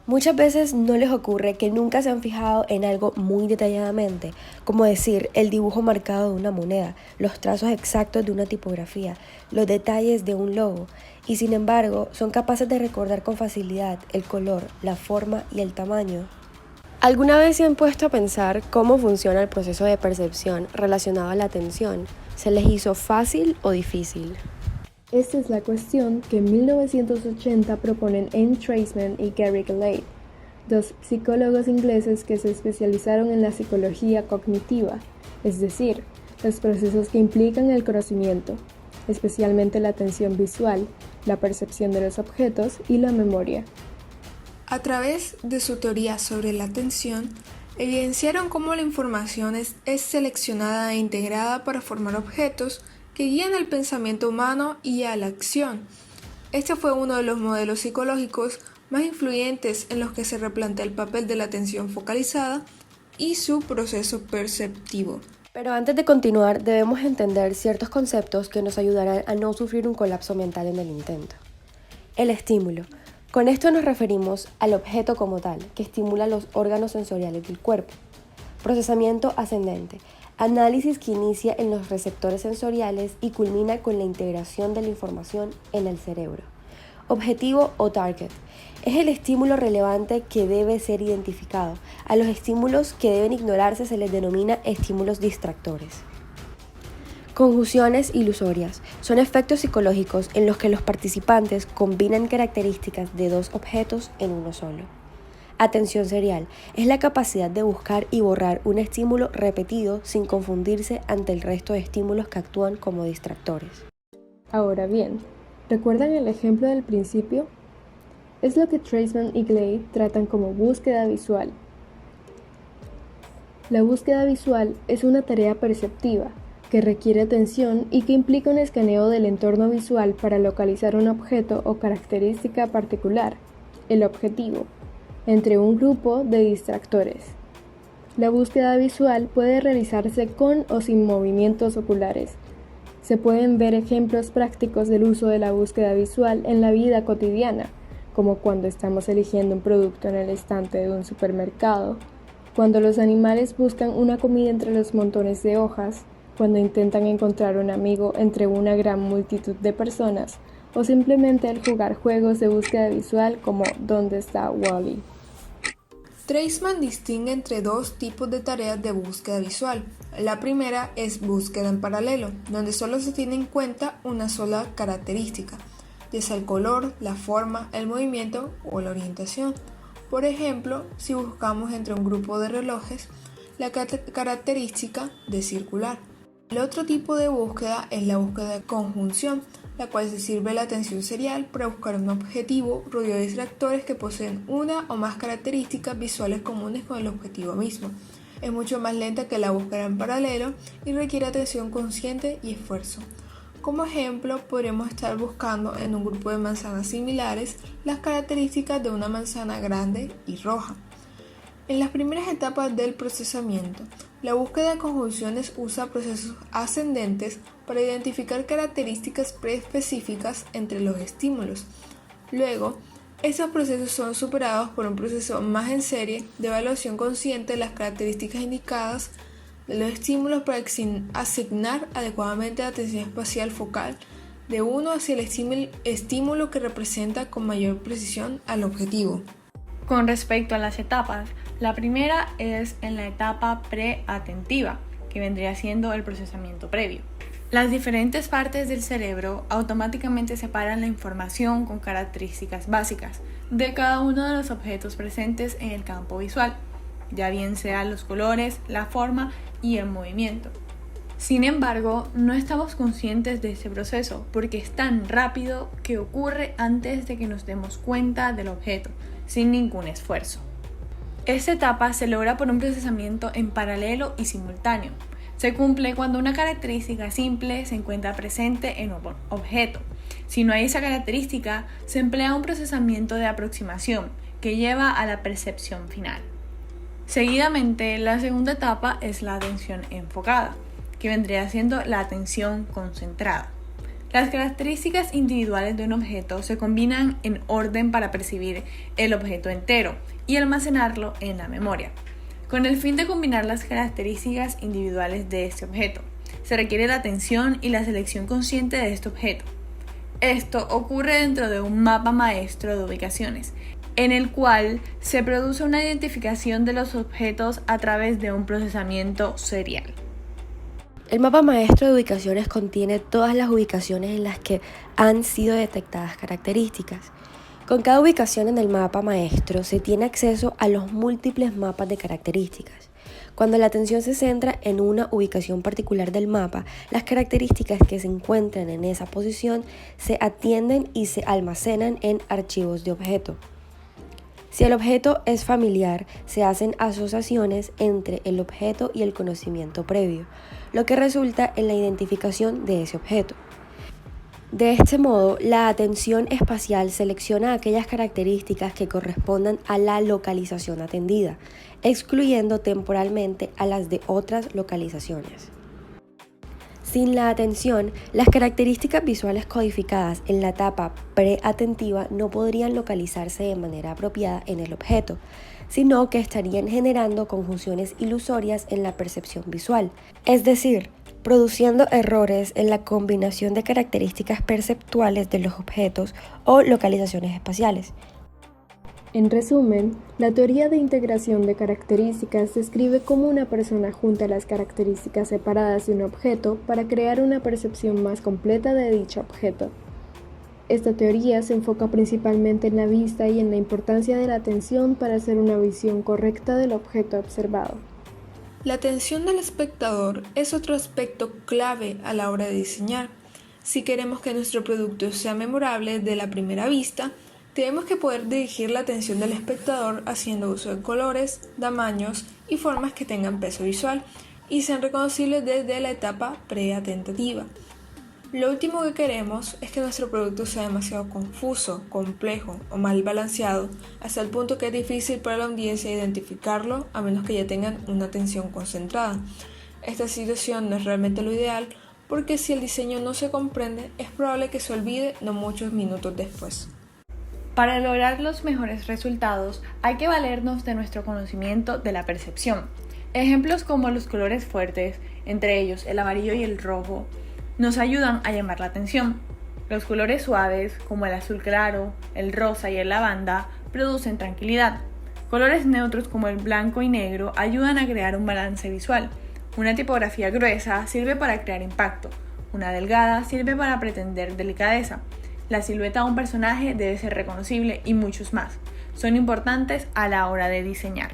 Muchas veces no les ocurre que nunca se han fijado en algo muy detalladamente, como decir el dibujo marcado de una moneda, los trazos exactos de una tipografía, los detalles de un logo, y sin embargo son capaces de recordar con facilidad el color, la forma y el tamaño. ¿Alguna vez se han puesto a pensar cómo funciona el proceso de percepción relacionado a la atención? ¿Se les hizo fácil o difícil? Esta es la cuestión que en 1980 proponen Anne Treisman y Gary Glade, dos psicólogos ingleses que se especializaron en la psicología cognitiva, es decir, los procesos que implican el conocimiento, especialmente la atención visual, la percepción de los objetos y la memoria. A través de su teoría sobre la atención, evidenciaron cómo la información es seleccionada e integrada para formar objetos que guían al pensamiento humano y a la acción. Este fue uno de los modelos psicológicos más influyentes en los que se replantea el papel de la atención focalizada y su proceso perceptivo. Pero antes de continuar, debemos entender ciertos conceptos que nos ayudarán a no sufrir un colapso mental en el intento. El estímulo. Con esto nos referimos al objeto como tal, que estimula los órganos sensoriales del cuerpo. Procesamiento ascendente. Análisis que inicia en los receptores sensoriales y culmina con la integración de la información en el cerebro. Objetivo o target. Es el estímulo relevante que debe ser identificado. A los estímulos que deben ignorarse se les denomina estímulos distractores. Conjunciones ilusorias. Son efectos psicológicos en los que los participantes combinan características de dos objetos en uno solo. Atención serial es la capacidad de buscar y borrar un estímulo repetido sin confundirse ante el resto de estímulos que actúan como distractores. Ahora bien, ¿recuerdan el ejemplo del principio? Es lo que Treisman y Glade tratan como búsqueda visual. La búsqueda visual es una tarea perceptiva que requiere atención y que implica un escaneo del entorno visual para localizar un objeto o característica particular, el objetivo, entre un grupo de distractores. La búsqueda visual puede realizarse con o sin movimientos oculares. Se pueden ver ejemplos prácticos del uso de la búsqueda visual en la vida cotidiana, como cuando estamos eligiendo un producto en el estante de un supermercado, cuando los animales buscan una comida entre los montones de hojas, cuando intentan encontrar un amigo entre una gran multitud de personas, o simplemente al jugar juegos de búsqueda visual como ¿Dónde está Wall-E? Treisman distingue entre dos tipos de tareas de búsqueda visual. La primera es búsqueda en paralelo, donde solo se tiene en cuenta una sola característica, ya sea el color, la forma, el movimiento o la orientación. Por ejemplo, si buscamos entre un grupo de relojes, la característica de circular. El otro tipo de búsqueda es la búsqueda de conjunción, la cual se sirve la atención serial para buscar un objetivo rodeado de distractores que poseen una o más características visuales comunes con el objetivo mismo. Es mucho más lenta que la búsqueda en paralelo y requiere atención consciente y esfuerzo. Como ejemplo, podremos estar buscando en un grupo de manzanas similares las características de una manzana grande y roja. En las primeras etapas del procesamiento, la búsqueda de conjunciones usa procesos ascendentes para identificar características preespecíficas entre los estímulos. Luego, esos procesos son superados por un proceso más en serie de evaluación consciente de las características indicadas de los estímulos para asignar adecuadamente la atención espacial focal de uno hacia el estímulo que representa con mayor precisión al objetivo. Con respecto a las etapas, la primera es en la etapa preatentiva, que vendría siendo el procesamiento previo. Las diferentes partes del cerebro automáticamente separan la información con características básicas de cada uno de los objetos presentes en el campo visual, ya bien sean los colores, la forma y el movimiento. Sin embargo, no estamos conscientes de este proceso porque es tan rápido que ocurre antes de que nos demos cuenta del objeto, sin ningún esfuerzo. Esta etapa se logra por un procesamiento en paralelo y simultáneo. Se cumple cuando una característica simple se encuentra presente en un objeto. Si no hay esa característica, se emplea un procesamiento de aproximación que lleva a la percepción final. Seguidamente, la segunda etapa es la atención enfocada, que vendría siendo la atención concentrada. Las características individuales de un objeto se combinan en orden para percibir el objeto entero y almacenarlo en la memoria. Con el fin de combinar las características individuales de este objeto, se requiere la atención y la selección consciente de este objeto. Esto ocurre dentro de un mapa maestro de ubicaciones, en el cual se produce una identificación de los objetos a través de un procesamiento serial. El mapa maestro de ubicaciones contiene todas las ubicaciones en las que han sido detectadas características. Con cada ubicación en el mapa maestro se tiene acceso a los múltiples mapas de características. Cuando la atención se centra en una ubicación particular del mapa, las características que se encuentran en esa posición se atienden y se almacenan en archivos de objeto. Si el objeto es familiar, se hacen asociaciones entre el objeto y el conocimiento previo, lo que resulta en la identificación de ese objeto. De este modo, la atención espacial selecciona aquellas características que correspondan a la localización atendida, excluyendo temporalmente a las de otras localizaciones. Sin la atención, las características visuales codificadas en la etapa preatentiva no podrían localizarse de manera apropiada en el objeto, sino que estarían generando conjunciones ilusorias en la percepción visual, es decir, produciendo errores en la combinación de características perceptuales de los objetos o localizaciones espaciales. En resumen, la teoría de integración de características describe cómo una persona junta las características separadas de un objeto para crear una percepción más completa de dicho objeto. Esta teoría se enfoca principalmente en la vista y en la importancia de la atención para hacer una visión correcta del objeto observado. La atención del espectador es otro aspecto clave a la hora de diseñar. Si queremos que nuestro producto sea memorable de la primera vista, tenemos que poder dirigir la atención del espectador haciendo uso de colores, tamaños y formas que tengan peso visual y sean reconocibles desde la etapa preatentativa. Lo último que queremos es que nuestro producto sea demasiado confuso, complejo o mal balanceado, hasta el punto que es difícil para la audiencia identificarlo a menos que ya tengan una atención concentrada. Esta situación no es realmente lo ideal porque si el diseño no se comprende, es probable que se olvide no muchos minutos después. Para lograr los mejores resultados, hay que valernos de nuestro conocimiento de la percepción. Ejemplos como los colores fuertes, entre ellos el amarillo y el rojo, nos ayudan a llamar la atención. Los colores suaves, como el azul claro, el rosa y el lavanda, producen tranquilidad. Colores neutros como el blanco y negro ayudan a crear un balance visual. Una tipografía gruesa sirve para crear impacto. Una delgada sirve para pretender delicadeza. La silueta de un personaje debe ser reconocible y muchos más. Son importantes a la hora de diseñar.